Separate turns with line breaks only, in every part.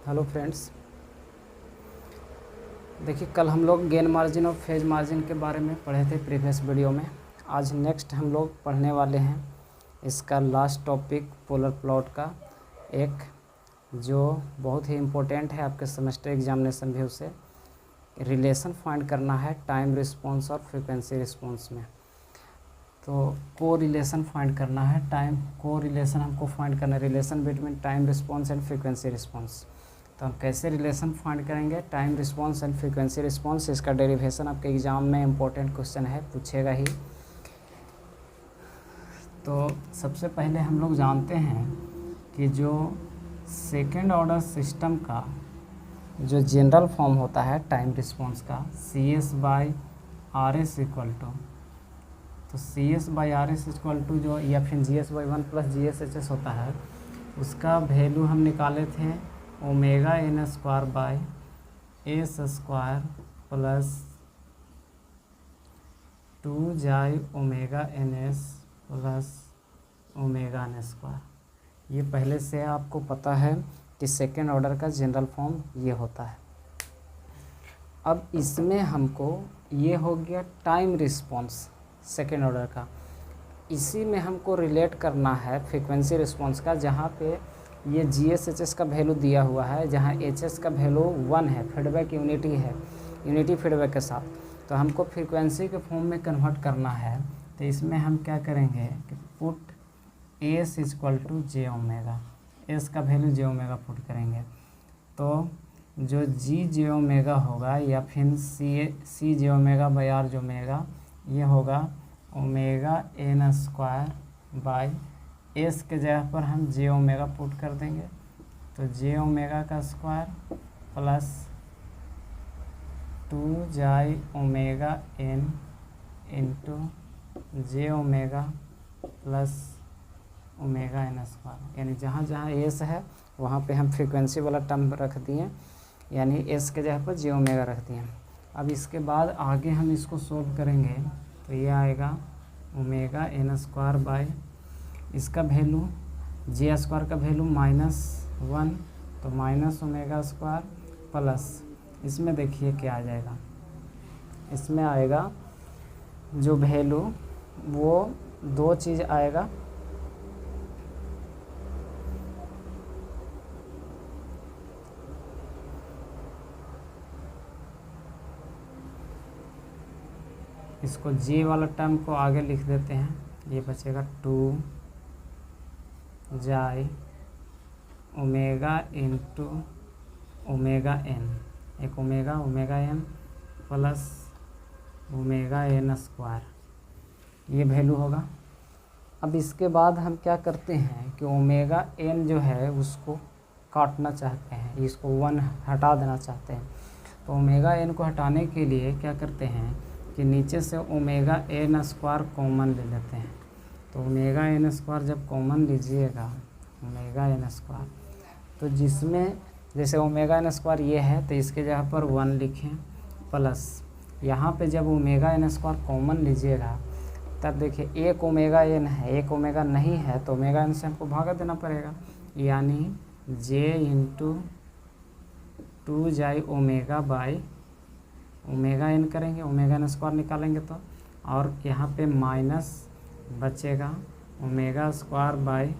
Hello friends, देखिए कल हम लोग गेन मार्जिन और फेज मार्जिन के बारे में पढ़े थे प्रीवियस वीडियो में। आज नेक्स्ट हम लोग पढ़ने वाले हैं इसका लास्ट टॉपिक पोलर प्लॉट का, एक जो बहुत ही इम्पोर्टेंट है आपके सेमेस्टर एग्जामिनेशन व्यू से। रिलेशन फाइंड करना है टाइम रिस्पॉन्स और फ्रीक्वेंसी रिस्पॉन्स में। तो को रिलेशन फाइंड करना है, को रिलेशन हमको फाइंड करना है, relation between time response and frequency response. तो हम कैसे रिलेशन फाइंड करेंगे time response and frequency response, इसका डेरिवेशन आपके एग्जाम में इम्पोर्टेंट क्वेश्चन है, पूछेगा ही। तो सबसे पहले हम लोग जानते हैं कि जो सेकेंड ऑर्डर सिस्टम का जो जनरल फॉर्म होता है टाइम रिस्पॉन्स का, CS/RS इक्वल टू, तो CS/RS इक्वल टू जो या फिर GS/1 प्लस GSHS होता है, उसका वैल्यू हम निकाले थे omega n square by S square plus 2 जाई omega NS plus omega n square. ये पहले से आपको पता है कि सेकेंड ऑर्डर का जनरल फॉर्म ये होता है। अब इसमें हमको ये हो गया टाइम रिस्पॉन्स सेकेंड ऑर्डर का, इसी में हमको रिलेट करना है फ्रीक्वेंसी रिस्पॉन्स का, जहाँ पे ये GSHS का वैल्यू दिया हुआ है, जहाँ HS का वैल्यू 1 है, फीडबैक यूनिटी है, यूनिटी फीडबैक के साथ। तो हमको फ्रीक्वेंसी के फॉर्म में कन्वर्ट करना है। तो इसमें हम क्या करेंगे कि put S equal to J omega, S का वैल्यू J ओमेगा पुट करेंगे। तो जो J ओमेगा होगा या फिर C J omega by R जो ओमेगा, ये होगा omega n square by S के जगह पर हम J ओमेगा पुट कर देंगे। तो J ओमेगा का स्क्वायर प्लस 2 जाई omega n into J omega plus omega n square, यानी जहाँ जहाँ एस है वहाँ पे हम फ्रीक्वेंसी वाला टर्म रख दिए, यानी एस के जगह पर J ओमेगा रख दिए। अब इसके बाद आगे हम इसको सोल्व करेंगे तो ये आएगा ओमेगा n स्क्वायर बाई इसका वैल्यू J स्क्वायर का वैल्यू -1, तो माइनस ओमेगा स्क्वायर प्लस, इसमें देखिए क्या आ जाएगा, इसमें आएगा जो वैल्यू वो दो चीज़ आएगा। इसको J वाला टर्म को आगे लिख देते हैं, ये बचेगा 2 जाई ओमेगा इंटू ओमेगा n, एक omega n plus omega n square, ये वैल्यू होगा। अब इसके बाद हम क्या करते हैं कि ओमेगा n जो है उसको काटना चाहते हैं, इसको 1 हटा देना चाहते हैं। तो ओमेगा n को हटाने के लिए क्या करते हैं कि नीचे से ओमेगा n स्क्वायर कॉमन ले लेते हैं। तो ओमेगा n स्क्वायर जब कॉमन लीजिएगा, ओमेगा n स्क्वायर, तो जिसमें जैसे ओमेगा n स्क्वायर ये है तो इसके जगह पर 1 लिखें, प्लस यहाँ पे जब ओमेगा n स्क्वायर कॉमन लीजिएगा तब देखिए एक ओमेगा n है, एक ओमेगा नहीं है, तो ओमेगा n से हमको भागा देना पड़ेगा, यानी J इंटू 2 जाई ओमेगा बाई ओमेगा n करेंगे, ओमेगा n स्क्वायर निकालेंगे तो, और यहाँ पे माइनस बचेगा omega square by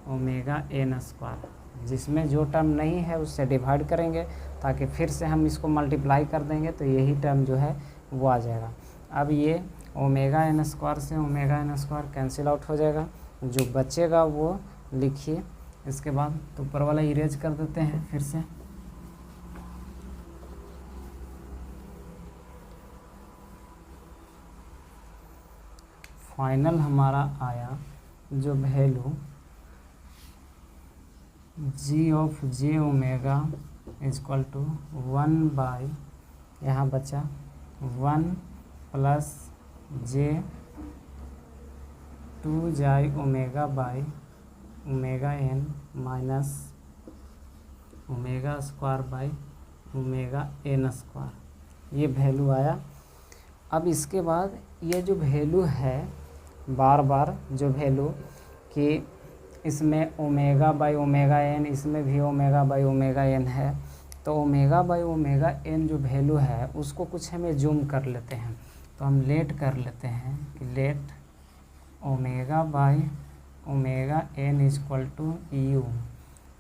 omega n square, जिसमें जो टर्म नहीं है उससे डिवाइड करेंगे ताकि फिर से हम इसको मल्टीप्लाई कर देंगे तो यही टर्म जो है वो आ जाएगा। अब ये ओमेगा n स्क्वायर से omega n square cancel out हो जाएगा, जो बचेगा वो लिखिए इसके बाद। तो ऊपर वाला इरेज कर देते हैं फिर से। फाइनल हमारा आया जो value G of J omega equal to 1 by, यहाँ बचा 1 प्लस J 2 जाई omega by omega n minus omega square by omega n square, ये वैल्यू आया। अब इसके बाद ये जो वैल्यू है, बार बार जो वैल्यू कि इसमें ओमेगा बाई ओमेगा एन, इसमें भी ओमेगा बाई ओमेगा एन है। तो ओमेगा बाई ओमेगा एन जो वैल्यू है उसको कुछ हमें जूम कर लेते हैं। तो हम लेट कर लेते हैं कि let omega by omega n equal to u.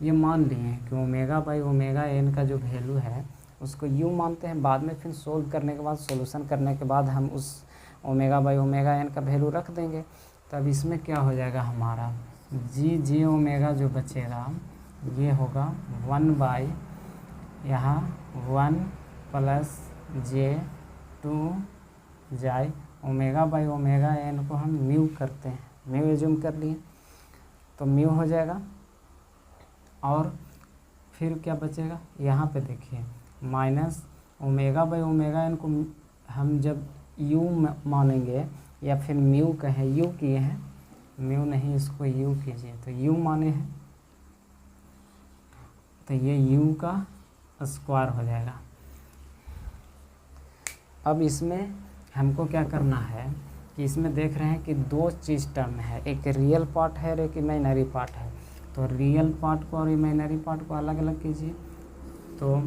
ये मान लिए कि ओमेगा बाई ओमेगा एन का जो वैल्यू है उसको यू मानते हैं। बाद में फिर सोल्व करने के बाद, सॉल्यूशन करने के बाद हम उस ओमेगा बाई ओमेगा एन का वैल्यू रख देंगे। तब इसमें क्या हो जाएगा हमारा जी ओमेगा जो बचेगा ये होगा 1 बाई यहाँ 1 प्लस जे 2 जाई ओमेगा बाई ओमेगा एन को हम म्यू करते हैं, म्यू एज्यूम कर लिए तो म्यू हो जाएगा। और फिर क्या बचेगा यहाँ पे देखिए minus omega by omega n को हम जब यू मानेंगे या फिर म्यू कहें, यू किए हैं, म्यू नहीं इसको यू कीजिए, तो यू माने हैं तो ये यू का स्क्वायर हो जाएगा। अब इसमें हमको क्या करना है कि इसमें देख रहे हैं कि दो चीज़ टर्म है, एक रियल पार्ट है और एक इमेजिनरी पार्ट है। तो रियल पार्ट को और इमेजिनरी पार्ट को अलग अलग कीजिए। तो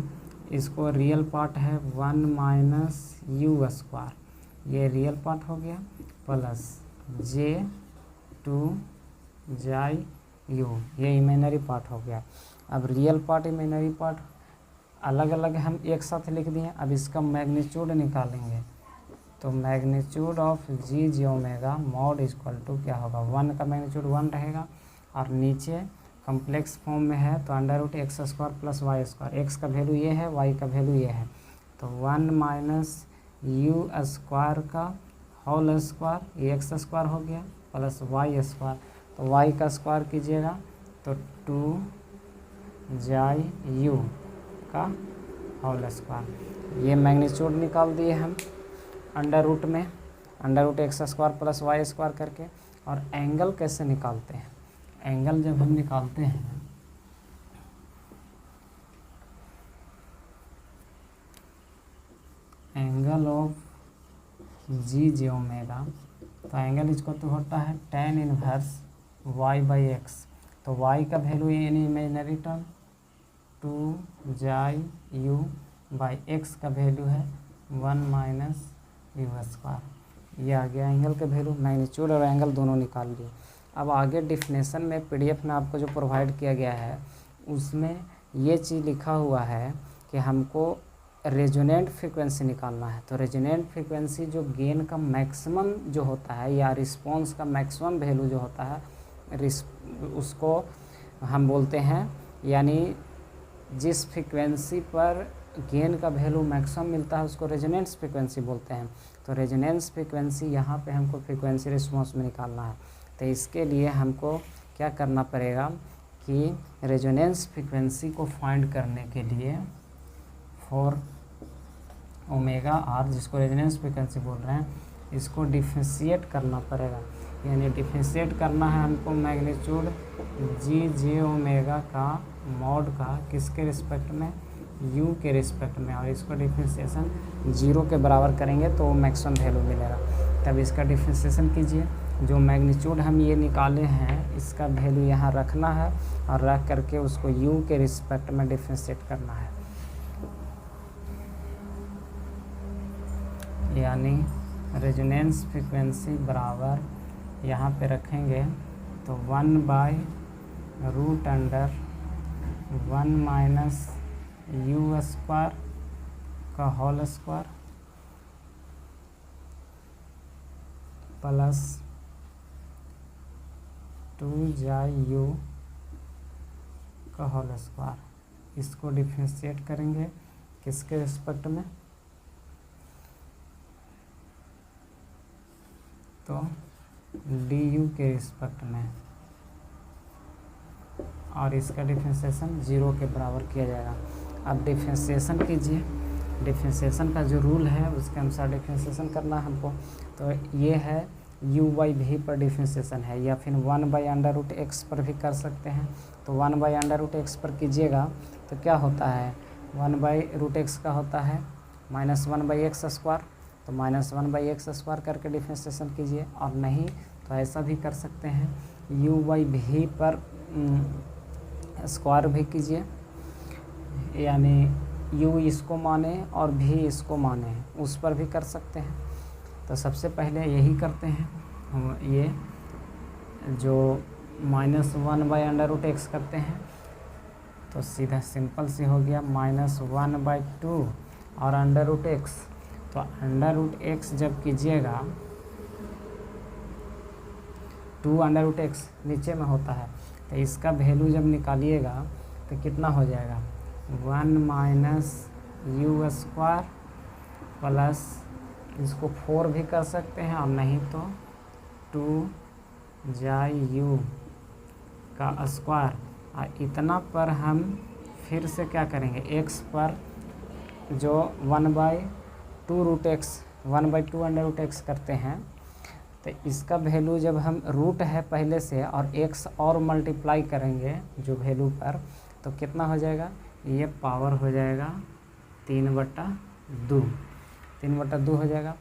इसको रियल पार्ट है 1 माइनस यू स्क्वायर, ये रियल पार्ट हो गया, प्लस जे 2 जाई यू, ये इमेजिनरी पार्ट हो गया। अब रियल पार्ट इमेजिनरी पार्ट अलग अलग हम एक साथ लिख दिए। अब इसका मैग्नीट्यूड निकालेंगे तो magnitude of G omega mod equal to क्या होगा 1 का मैग्नीट्यूड 1 रहेगा और नीचे कम्प्लेक्स फॉर्म में है तो under root X square plus Y square, X का वैल्यू ये है, वाई का वैल्यू ये है। तो 1 माइनस यू स्क्वायर का होल स्क्वायर, ये एक्स स्क्वायर हो गया, प्लस वाई स्क्वायर, तो वाई का स्क्वायर कीजिएगा तो 2 जाई यू का होल स्क्वायर। ये मैग्नीट्यूड निकाल दिए हम अंडर रूट में, under root X square plus Y square करके। और एंगल कैसे निकालते हैं, एंगल जब हम निकालते हैं एंगल ऑफ जी ओमेगा, तो एंगल इसको तो होता है tan inverse y by x. तो y का वैल्यू यानी इमेजिनरी टर्म 2 जाई यू बाई एक्स का वैल्यू है 1 माइनस यू स्क्वायर। ये आ गया एंगल का वैल्यू, मैग्नीट्यूड और एंगल दोनों निकाल लिए। अब आगे डिफिनेशन में पीडीएफ में आपको जो प्रोवाइड किया गया है उसमें ये चीज़ लिखा हुआ है कि हमको रेजोनेंट फ्रीक्वेंसी निकालना है। तो रेजोनेंट फ्रीक्वेंसी जो गेन का मैक्सिमम जो होता है या रिस्पॉन्स का मैक्सिमम वैल्यू जो होता है उसको हम बोलते हैं, यानी जिस फ्रीक्वेंसी पर गेन का वैल्यू मैक्सिमम मिलता है उसको रेजोनेंस फ्रीक्वेंसी बोलते हैं। तो रेजोनेंस फ्रीक्वेंसी यहाँ पे हमको फ्रीक्वेंसी रिस्पॉन्स में निकालना है। तो इसके लिए हमको क्या करना पड़ेगा कि रेजोनेंस फ्रीक्वेंसी को फाइंड करने के लिए फॉर ओमेगा आर, जिसको रेजोनेंस फ्रीक्वेंसी बोल रहे हैं, इसको डिफरेंशिएट करना पड़ेगा। यानी डिफरेंशिएट करना है हमको मैग्नीट्यूड जी ओमेगा का मॉड का किसके रिस्पेक्ट में, यू के रिस्पेक्ट में, और इसको डिफरेंशिएशन 0 के बराबर करेंगे तो मैक्सिमम वैल्यू मिलेगा। तब इसका डिफरेंशिएशन कीजिए, जो मैग्नीट्यूड हम ये निकाले हैं इसका वैल्यू यहाँ रखना है और रख करके उसको यू के रिस्पेक्ट में डिफरेंशिएट करना है। यानी रेजोनेंस फ्रीक्वेंसी बराबर यहाँ पे रखेंगे तो 1 by root under 1 minus u square का होल स्क्वायर प्लस 2 जाई यू का होल स्क्वायर। इसको डिफरेंशिएट करेंगे किसके रिस्पेक्ट में, तो डी यू के रिस्पेक्ट में, और इसका डिफरेंशिएशन 0 के बराबर किया जाएगा। अब डिफरेंशिएशन कीजिए, डिफरेंशिएशन का जो रूल है उसके अनुसार डिफरेंशिएशन करना है हमको। तो ये है u बाई भी पर डिफरेंशिएशन है, या फिर 1 बाई अंडर रूट एक्स पर भी कर सकते हैं। तो 1 बाई अंडर रूट एक्स पर कीजिएगा तो क्या होता है, 1 बाई रूट एक्स का होता है -1 बाई एक्स स्क्वायर, तो तो -1/x² करके डिफ्रेंशिएशन कीजिए, और नहीं तो ऐसा भी कर सकते हैं u/v पर स्क्वायर भी कीजिए, यानी u इसको माने और v इसको माने, उस पर भी कर सकते हैं। तो सबसे पहले यही करते हैं हम, ये जो -1/√x करते हैं, तो सीधा सिंपल से हो गया -1/2 और √x। तो √x जब कीजिएगा 2√x नीचे में होता है, तो इसका वैल्यू जब निकालिएगा तो कितना हो जाएगा 1 - u² प्लस इसको 4 भी कर सकते हैं, और नहीं तो 2u का स्क्वायर। और इतना पर हम फिर से क्या करेंगे, x पर जो 1/2√x 1/2√x करते हैं, तो इसका वैल्यू जब हम रूट है पहले से और x और मल्टीप्लाई करेंगे जो वैल्यू पर, तो कितना हो जाएगा, ये पावर हो जाएगा 3/2 3/2 हो जाएगा।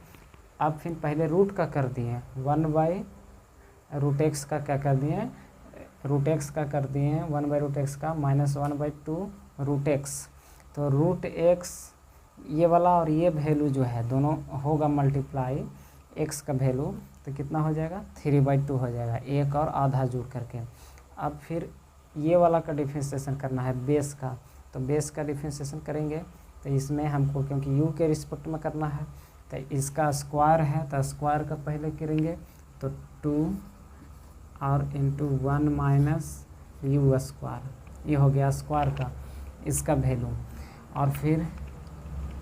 अब फिर पहले रूट का कर दिए 1/√x का क्या कर दिए, √x का कर दिए 1/√x का -1/2√x। तो √x ये वाला और ये वैल्यू जो है दोनों होगा मल्टीप्लाई x का वैल्यू, तो कितना हो जाएगा 3/2 हो जाएगा, एक और आधा जोड़ करके। अब फिर ये वाला का डिफ्रेंशिएशन करना है बेस का, तो बेस का डिफ्रेंशिएशन करेंगे तो इसमें हमको क्योंकि u के रिस्पेक्ट में करना है, तो इसका स्क्वायर है तो स्क्वायर का पहले करेंगे, तो 2 और इंटू 1 - u², ये हो गया स्क्वायर का इसका वैल्यू। और फिर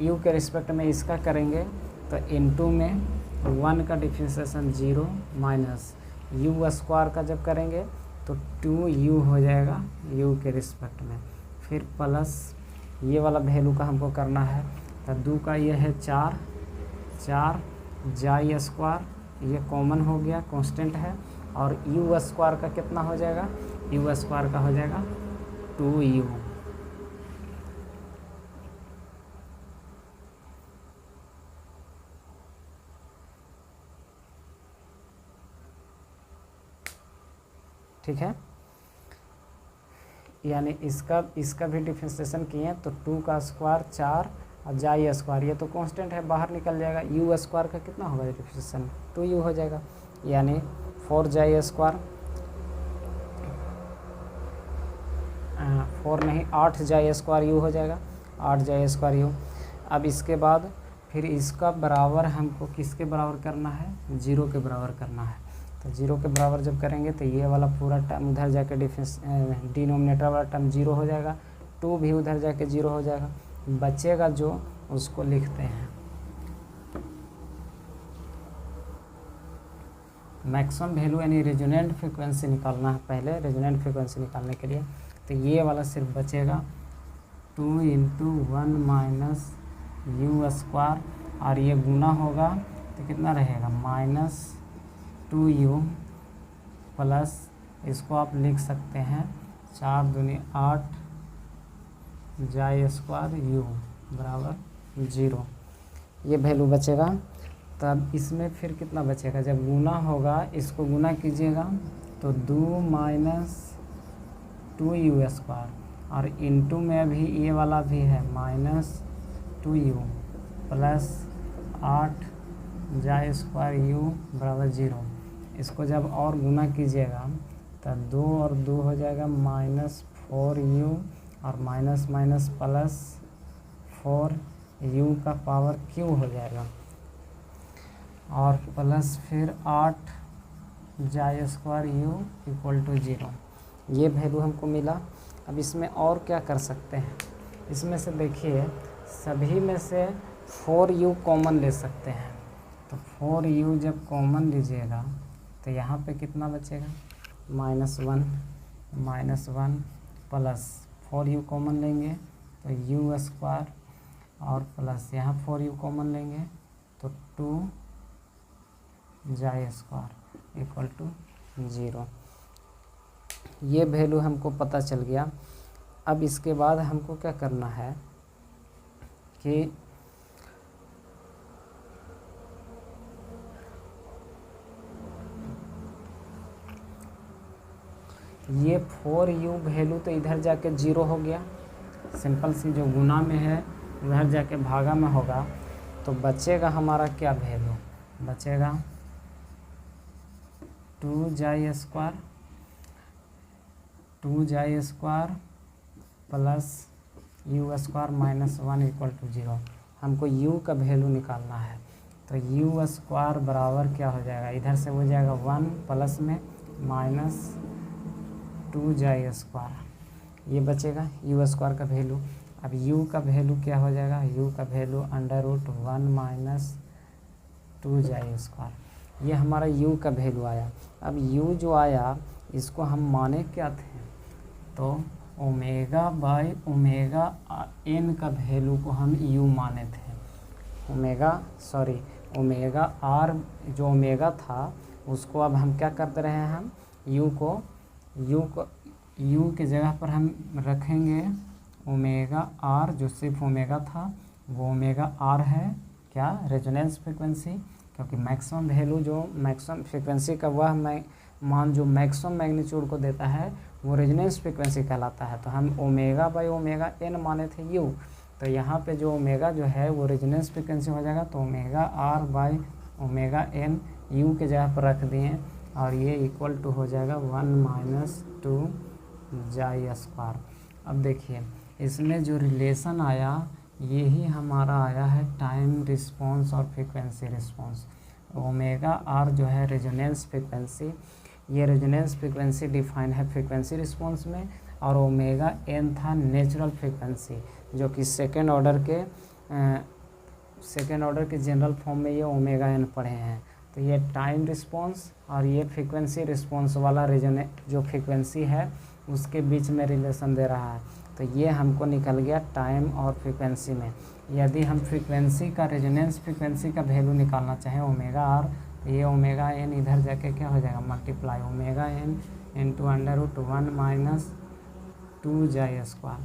u के रिस्पेक्ट में इसका करेंगे तो इंटू में 1 का डिफ्रेंशिएशन 0 माइनस u² का जब करेंगे तो 2u हो जाएगा u के रिस्पेक्ट में, फिर प्लस ये वाला वैल्यू का हमको करना है, तो 2 का ये है 4 j², ये कॉमन हो गया कांस्टेंट है, और u² का कितना हो जाएगा, u² का हो जाएगा 2u। ठीक है, यानी इसका भी डिफ्रेंशिएशन किए तो 2 का स्क्वायर 4 और j², ये तो कांस्टेंट है बाहर निकल जाएगा, u² का कितना होगा डिफ्रेंशिएशन 2u हो जाएगा, यानी 4j², 4 नहीं 8j² हो जाएगा, 8j²। अब इसके बाद फिर इसका बराबर हमको किसके बराबर करना है, 0 के बराबर करना है। तो 0 के बराबर जब करेंगे तो ये वाला पूरा टर्म उधर जाके डिनोमिनेटर वाला टर्म 0 हो जाएगा, 2 भी उधर जाके 0 हो जाएगा, बचेगा जो उसको लिखते हैं मैक्सिमम वैल्यू, यानी रेजोनेंट फ्रीक्वेंसी निकालना है पहले। रेजोनेंट फ्रीक्वेंसी निकालने के लिए तो ये वाला सिर्फ बचेगा 2 × 1 - u², और ये गुना होगा तो कितना रहेगा -2u प्लस इसको आप लिख सकते हैं 4 दूनी 8 j² बराबर 0, ये वैल्यू बचेगा। तब इसमें फिर कितना बचेगा, जब गुना होगा इसको गुना कीजिएगा तो 2 - 2u², और इंटू में भी ये वाला भी है -2u प्लस 8 j² बराबर 0। इसको जब और गुना कीजिएगा तो 2 और 2 हो जाएगा -4u, और माइनस माइनस प्लस 4u का पावर q हो जाएगा, और प्लस फिर 8 j² = 0। ये वैल्यू हमको मिला। अब इसमें और क्या कर सकते हैं, इसमें से देखिए सभी में से 4u कॉमन ले सकते हैं, तो 4u जब कॉमन लीजिएगा तो यहाँ पे कितना बचेगा -1 प्लस 4u कॉमन लेंगे तो u², और प्लस यहाँ 4u कॉमन लेंगे तो 2 j² = 0। ये वैल्यू हमको पता चल गया। अब इसके बाद हमको क्या करना है कि ये 4u वैल्यू तो इधर जाके 0 हो गया, सिंपल सी जो गुना में है उधर जाके भागा में होगा, तो बचेगा हमारा क्या वैल्यू, बचेगा 2 square plus u square minus 1 equal to 0। हमको u का वैल्यू निकालना है, तो u स्क्वायर बराबर क्या हो जाएगा, इधर से हो जाएगा 1 प्लस में माइनस 2 स्क्वायर, ये बचेगा u स्क्वायर का वैल्यू। अब u का वैल्यू क्या हो जाएगा, u का वैल्यू √1 माइनस 2 स्क्वायर, ये हमारा u का वैल्यू आया। अब u जो आया इसको हम माने क्या थे, तो ओमेगा बाई ओमेगा n का वैल्यू को हम u माने थे, ओमेगा r जो ओमेगा था उसको अब हम क्या करते रहे हैं, हम u के जगह पर हम रखेंगे ओमेगा r, जो सिर्फ ओमेगा था वो ओमेगा r है, क्या रेजोनेंस फ्रीक्वेंसी, क्योंकि मैक्सिमम वैल्यू जो मैक्सिमम फ्रीक्वेंसी का वह मान जो मैक्सिमम मैग्नीट्यूड को देता है वो रेजोनेंस फ्रीक्वेंसी कहलाता है। तो हम ओमेगा बाई ओमेगा n माने थे u, तो यहाँ पे जो ओमेगा जो है वो रेजोनेंस फ्रीक्वेंसी हो जाएगा, तो omega r by omega n u के जगह पर रख दिए और ये इक्वल टू हो जाएगा 1 माइनस 2 स्क्वायर। अब देखिए इसमें जो रिलेशन आया यही हमारा आया है टाइम रिस्पॉन्स और फ्रीक्वेंसी रिस्पॉन्स। ओमेगा r जो है रेजोनेंस फ्रीक्वेंसी, ये रेजोनेंस फ्रीक्वेंसी डिफाइन है फ्रीक्वेंसी रिस्पॉन्स में, और ओमेगा n था नेचुरल फ्रीक्वेंसी जो कि सेकेंड ऑर्डर के जनरल फॉर्म में ये ओमेगा n पढ़े हैं। तो ये टाइम रिस्पॉन्स और ये फ्रीक्वेंसी रिस्पॉन्स वाला जो फ्रीक्वेंसी है उसके बीच में रिलेशन दे रहा है, तो ये हमको निकल गया टाइम और फ्रीक्वेंसी में। यदि हम फ्रीक्वेंसी का रेजोनेंस फ्रीक्वेंसी का वैल्यू निकालना चाहें ओमेगा r, तो ये ओमेगा n इधर जाके क्या हो जाएगा, multiply omega n into √1 minus 2 square.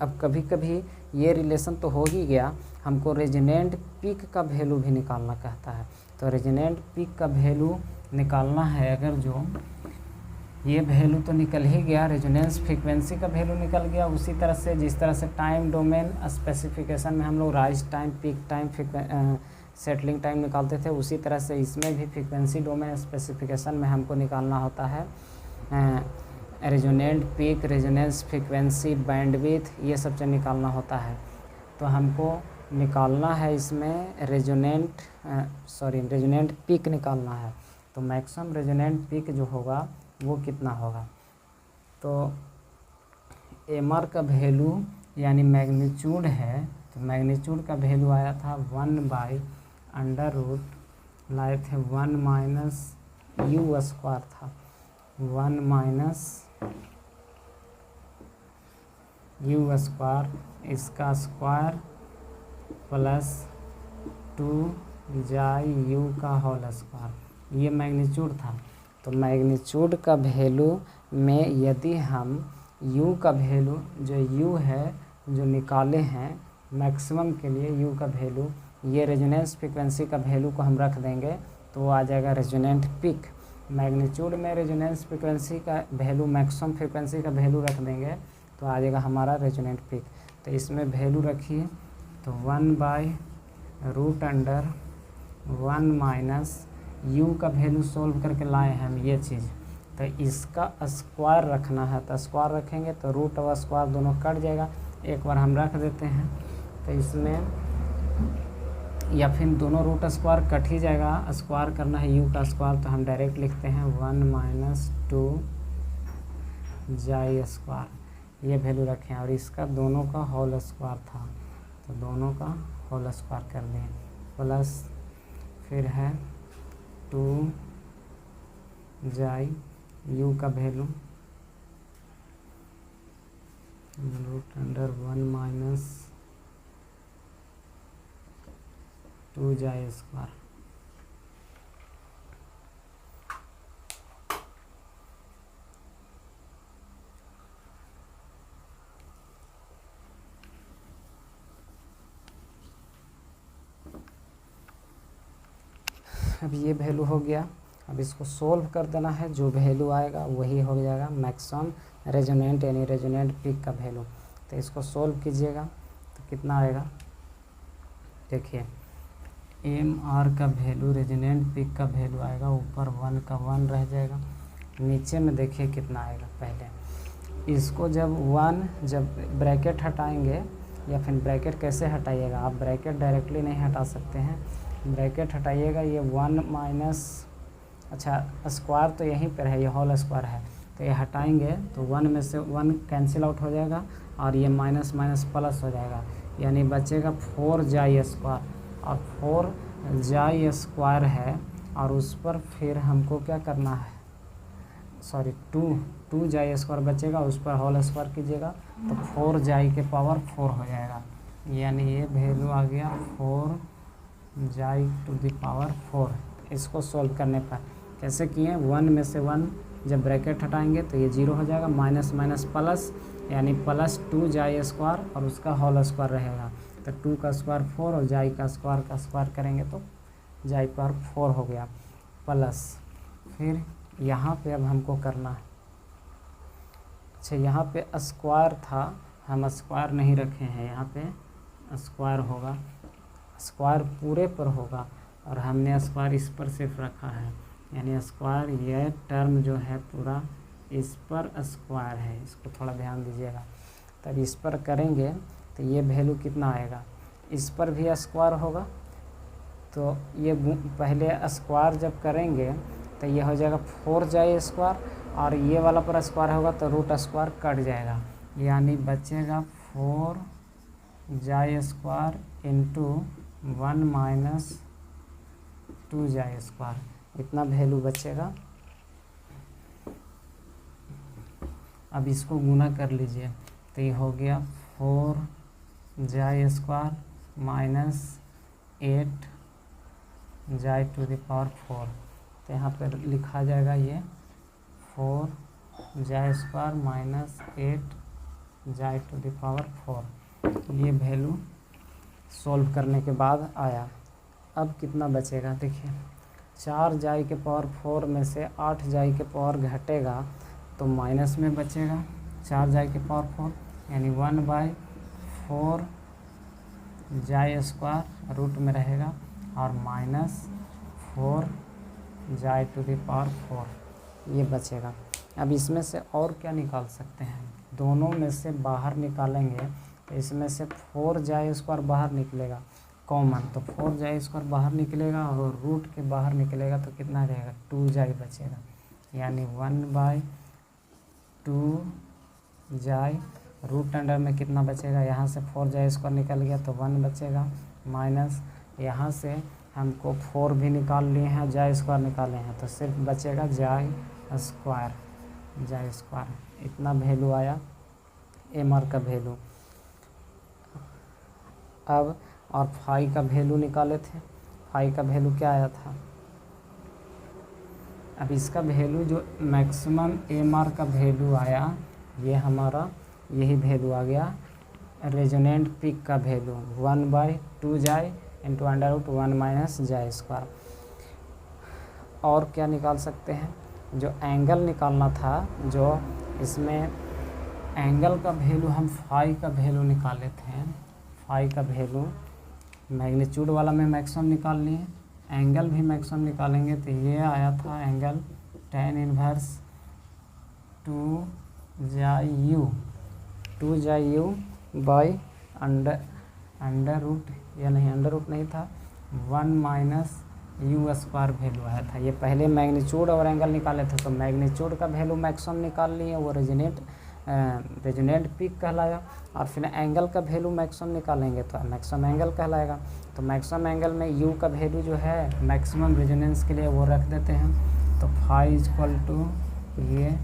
अब कभी कभी ये रिलेशन तो हो ही गया, हमको रेजोनेंट पीक का वैल्यू भी निकालना कहता है, तो रेजोनेंट पीक का वैल्यू निकालना है अगर जो ये वैल्यू तो निकल ही गया, रेजोनेंस फ्रीक्वेंसी का वैल्यू निकल गया, उसी तरह से जिस तरह से टाइम डोमेन स्पेसिफिकेशन में हम लोग rise time, peak time, settling time निकालते थे, उसी तरह से इसमें भी फ्रीक्वेंसी डोमेन स्पेसिफिकेशन में हमको निकालना होता है resonant peak, resonance frequency, bandwidth, ये सब चीज़ निकालना होता है। तो हमको निकालना है इसमें रेजोनेंट पीक निकालना है, तो मैक्सिमम रेजोनेंट पीक जो होगा वो कितना होगा, तो एमआर का वैल्यू यानी मैग्नीट्यूड है, तो मैग्नीट्यूड का वैल्यू आया था 1 बाई √ लाए थे 1 माइनस u स्क्वायर था, 1 माइनस u स्क्वायर, इसका स्क्वायर प्लस 2 u का होल स्क्वायर, ये मैग्नीट्यूड था। तो मैग्नीट्यूड का वैल्यू में यदि हम u का वैल्यू जो u है जो निकाले हैं मैक्सिमम के लिए u का वैल्यू, ये रेजोनेंस फ्रीक्वेंसी का वैल्यू को हम रख देंगे तो वो आ जाएगा रेजोनेंट पीक। मैग्नीट्यूड में रेजोनेंस फ्रीक्वेंसी का वैल्यू मैक्सिमम फ्रीक्वेंसी का वैल्यू रख देंगे तो आ जाएगा हमारा रेजोनेंट पीक। तो इसमें वैल्यू रखिए, तो 1 बाई √1 माइनस u का वैल्यू सोल्व करके लाए हैं हम ये चीज़, तो इसका स्क्वायर रखना है, तो स्क्वायर रखेंगे तो रूट और स्क्वायर दोनों कट जाएगा, एक बार हम रख देते हैं तो इसमें, या फिर दोनों रूट स्क्वायर कट ही जाएगा, स्क्वायर करना है u का स्क्वायर, तो हम डायरेक्ट लिखते हैं 1 माइनस 2 स्क्वायर, ये वैल्यू रखें, और इसका दोनों का होल स्क्वायर था तो दोनों का होल स्क्वायर कर दें, प्लस फिर है 2 u का वैल्यू √1 माइनस 2 स्क्वायर। अब ये वैल्यू हो गया, अब इसको सोल्व कर देना है, जो वैल्यू आएगा वही हो जाएगा मैक्सिमम रेजोनेंट यानी रेजोनेंट पीक का वैल्यू। तो इसको सोल्व कीजिएगा तो कितना आएगा, देखिए एम आर का वैल्यू रेजोनेंट पीक का वैल्यू आएगा, ऊपर 1 का 1 रह जाएगा, नीचे में देखिए कितना आएगा। पहले इसको जब ब्रैकेट हटाएंगे, या फिर ब्रैकेट कैसे हटाइएगा, आप ब्रैकेट डायरेक्टली नहीं हटा सकते हैं, ब्रैकेट हटाइएगा, ये 1 माइनस, अच्छा स्क्वायर तो यहीं पर है, ये होल स्क्वायर है, तो ये हटाएंगे तो 1 में से 1 कैंसिल आउट हो जाएगा और ये माइनस माइनस प्लस हो जाएगा, यानी बचेगा 4 जाई स्क्वायर, और 4 जाई स्क्वायर है, और उस पर फिर हमको क्या करना है, सॉरी 2 जाई स्क्वायर बचेगा, उस पर होल स्क्वायर कीजिएगा तो 4 जाई के पावर 4 हो जाएगा, यानी ये वैल्यू आ गया 4 जाई टू द पावर 4। इसको सोल्व करने पर कैसे किए, 1 में से 1 जब ब्रैकेट हटाएंगे तो ये 0 हो जाएगा, माइनस माइनस प्लस, यानी प्लस 2 जाई स्क्वायर और उसका होल स्क्वायर रहेगा, तो 2 का स्क्वायर 4 और जाई का स्क्वायर करेंगे तो जाई पावर 4 हो गया, प्लस फिर यहाँ पे अब हमको करना है, अच्छा यहाँ पे स्क्वायर था, हम स्क्वायर नहीं रखे हैं, यहाँ पे स्क्वायर होगा, स्क्वायर पूरे पर होगा, और हमने स्क्वायर इस पर सिर्फ रखा है, यानी स्क्वायर ये टर्म जो है पूरा इस पर स्क्वायर है, इसको थोड़ा ध्यान दीजिएगा। तब इस पर करेंगे तो ये वैल्यू कितना आएगा, इस पर भी स्क्वायर होगा, तो ये पहले स्क्वायर जब करेंगे तो ये हो जाएगा 4 जाई स्क्वायर, और ये वाला पर स्क्वायर होगा तो रूट स्क्वायर कट जाएगा, यानी बचेगा 4 जाई स्क्वायर इंटू 1 माइनस 2 जाई स्क्वायर, इतना वैल्यू बचेगा। अब इसको गुना कर लीजिए तो ये हो गया 4 जाई स्क्वायर माइनस 8 जाई टू द पावर 4, तो यहाँ पर लिखा जाएगा ये 4 जाई स्क्वायर माइनस 8 जाई टू द पावर 4। ये वैल्यू सॉल्व करने के बाद आया। अब कितना बचेगा, देखिए 4 जाई के पावर 4 में से 8 जाई के पावर घटेगा तो माइनस में बचेगा 4 जाई के पावर 4, यानी 1/4 जाई स्क्वायर रूट में रहेगा, और माइनस 4 जाई टू द पावर 4 ये बचेगा। अब इसमें से और क्या निकाल सकते हैं, दोनों में से बाहर निकालेंगे तो इसमें से 4 जाई स्क्वायर बाहर निकलेगा कॉमन, तो 4 जाई स्क्वायर बाहर निकलेगा और रूट के बाहर निकलेगा तो कितना रहेगा, 2 जाई बचेगा, यानी 1/2 जाई, रूट अंडर में कितना बचेगा, यहाँ से 4 जाई स्क्वायर निकल गया तो 1 बचेगा, माइनस यहाँ से हमको 4 भी निकाल लिए हैं, जाई स्क्वायर निकाले हैं, तो सिर्फ बचेगा जाई स्क्वायर, इतना वैल्यू आया एम आर का वैल्यू। अब और फाई का वैल्यू निकाले थे, फाई का वैल्यू क्या आया था, अब इसका वैल्यू जो मैक्सिमम एम आर का वैल्यू आया, ये हमारा यही वैल्यू आ गया, रेजोनेंट पीक का वैल्यू 1/2 जाई इंटू √1 माइनस जाई स्क्वायर। और क्या निकाल सकते हैं, जो एंगल निकालना था, जो इसमें एंगल का वैल्यू हम फाई का वैल्यू निकाले थे, फाई का वैल्यू मैग्नीट्यूड वाला में मैक्सिमम निकाल लिए, एंगल भी मैक्सिमम निकालेंगे तो ये आया था एंगल tan इनवर्स 2 जाई u बाई अंडर रूट, या नहीं अंडर रूट नहीं था, 1 माइनस यू स्क्वायर वैल्यू आया था। ये पहले मैग्नीट्यूड और एंगल निकाले थे, तो मैग्नीट्यूड का वैल्यू मैक्सिमम निकाल लिए, वो रेजोनेंट पीक कहलाया, और फिर एंगल का वैल्यू मैक्सिमम निकालेंगे तो मैक्सिमम एंगल कहलाएगा। तो मैक्सिमम एंगल में यू का वैल्यू जो है मैक्सिमम रेजोनेंस के लिए वो रख देते हैं, तो फाई इक्वल टू ये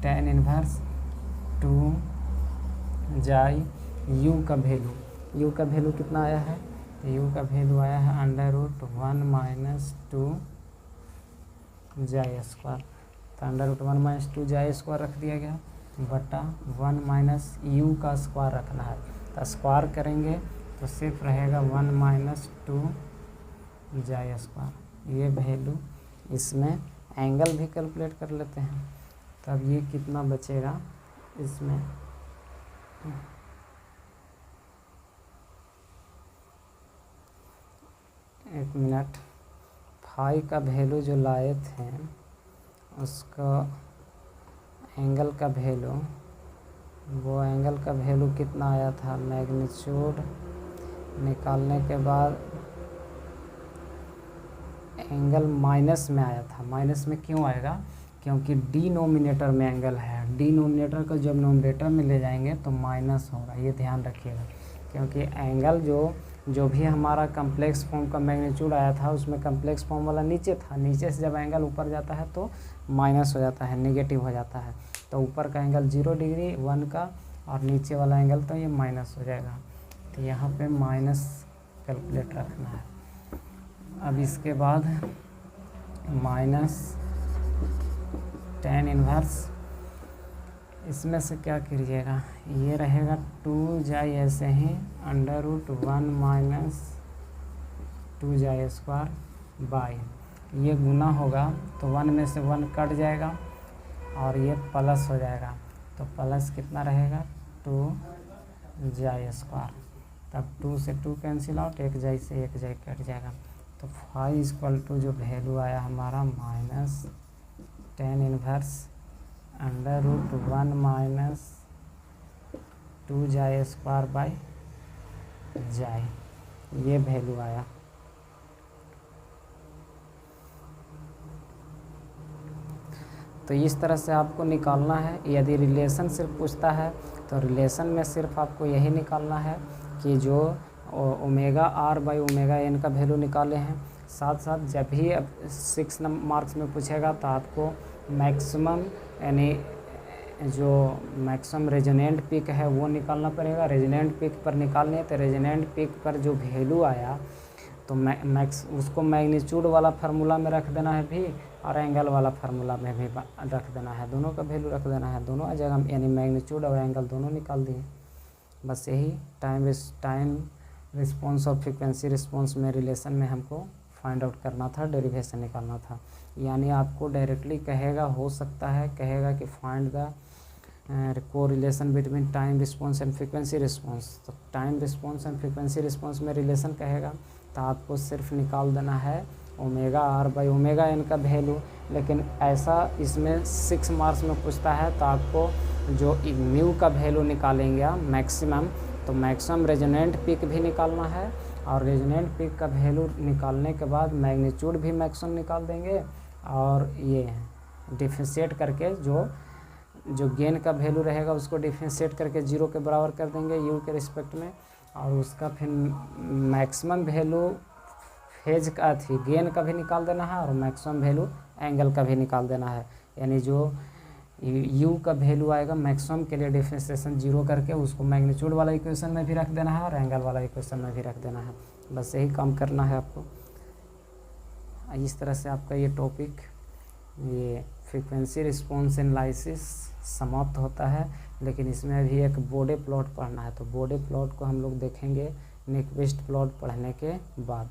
tan इनवर्स 2 जाई यू का वैल्यू कितना आया है, यू का वैल्यू आया है √1 माइनस 2 जाई स्क्वायर, तो √1 माइनस 2 जाई स्क्वायर रख दिया गया, बटा 1 माइनस यू का स्क्वायर रखना है, तो स्क्वायर करेंगे तो सिर्फ रहेगा 1 माइनस 2 जाई स्क्वायर। ये वैल्यू इसमें एंगल भी कैलकुलेट कर लेते हैं। तब ये कितना बचेगा इसमें, एक मिनट, फाई का वैल्यू जो लाए थे उसका एंगल का वैल्यू, वो एंगल का वैल्यू कितना आया था, मैग्नीट्यूड निकालने के बाद एंगल माइनस में आया था। माइनस में क्यों आएगा, क्योंकि डिनोमिनेटर में एंगल है, डिनोमिनेटर को जब नोमिनेटर में ले जाएंगे तो माइनस होगा, ये ध्यान रखिएगा। क्योंकि एंगल जो भी हमारा कम्प्लेक्स फॉर्म का मैग्नीट्यूड आया था उसमें कम्प्लेक्स फॉर्म वाला नीचे था, नीचे से जब एंगल ऊपर जाता है तो माइनस हो जाता है, नेगेटिव हो जाता है। तो ऊपर का एंगल 0 डिग्री 1 का और नीचे वाला एंगल तो ये माइनस हो जाएगा। तो यहाँ पे माइनस कैलकुलेट रखना है। अब इसके बाद माइनस tan इन्वर्स, इसमें से क्या करिएगा, ये रहेगा 2 जाए ऐसे ही √1 माइनस 2 जाए स्क्वायर बाई, ये गुना होगा तो 1 में से 1 कट जाएगा और ये प्लस हो जाएगा। तो प्लस कितना रहेगा 2 जाए स्क्वायर, तब 2 से 2 कैंसिल आउट, 1 जाए से 1 जाए कट जाएगा। तो फाई इक्वल टू जो वैल्यू आया हमारा माइनस tan इन्वर्स √1 माइनस 2 जाए स्क्वायर बाई जाए, ये वैल्यू आया। तो इस तरह से आपको निकालना है। यदि रिलेशन सिर्फ पूछता है तो रिलेशन में सिर्फ आपको यही निकालना है कि जो omega are by omega N का वैल्यू निकाले हैं। साथ साथ जब भी अब 6 मार्क्स में पूछेगा तो आपको मैक्सिमम यानी जो मैक्सिमम रेजोनेंट पीक है वो निकालना पड़ेगा। रेजोनेंट पीक पर निकालने तो रेजोनेंट पीक पर जो वैल्यू आया तो उसको मैग्नीट्यूड वाला फार्मूला में रख देना है भी और एंगल वाला फार्मूला में भी रख देना है, दोनों का वैल्यू रख देना है, दोनों जगह यानी मैग्नीट्यूड और एंगल दोनों निकाल दिए। बस यही टाइम रिस्पॉन्स और फ्रीक्वेंसी रिस्पॉन्स में रिलेशन में हमको फाइंड आउट करना था, डेरिवेशन निकालना था। यानी आपको डायरेक्टली कहेगा, हो सकता है कहेगा कि find the correlation between time response and frequency response. तो time response and frequency response में रिलेशन कहेगा तो आपको सिर्फ निकाल देना है omega are by omega N का वैल्यू। लेकिन ऐसा इसमें 6 मार्क्स में पूछता है तो आपको जो म्यू का वैल्यू निकालेंगे आप मैक्सिमम, तो मैक्सिमम रेजोनेंट पीक भी निकालना है और रेजोनेंट पीक का वैल्यू निकालने के बाद मैग्नीट्यूड भी मैक्सिमम निकाल देंगे और ये डिफरेंशिएट करके जो गेन का वैल्यू रहेगा उसको डिफरेंशिएट करके 0 के बराबर कर देंगे यू के रिस्पेक्ट में, और उसका फिर मैक्सिमम वैल्यू फेज का थी गेन का भी निकाल देना है और मैक्सिमम वैल्यू एंगल का भी निकाल देना है। यानी जो यू का वैल्यू आएगा मैक्सिमम के लिए डिफरेंशिएशन 0 करके उसको मैग्नीट्यूड वाला इक्वेशन में भी रख देना है और एंगल वाला इक्वेशन में भी रख देना है। बस यही काम करना है आपको। इस तरह से आपका ये टॉपिक ये फ्रीक्वेंसी रिस्पॉन्स एनालिसिस समाप्त होता है। लेकिन इसमें अभी एक बोडे प्लॉट पढ़ना है, तो बोडे प्लॉट को हम लोग देखेंगे नेक्विस्ट प्लॉट पढ़ने के बाद।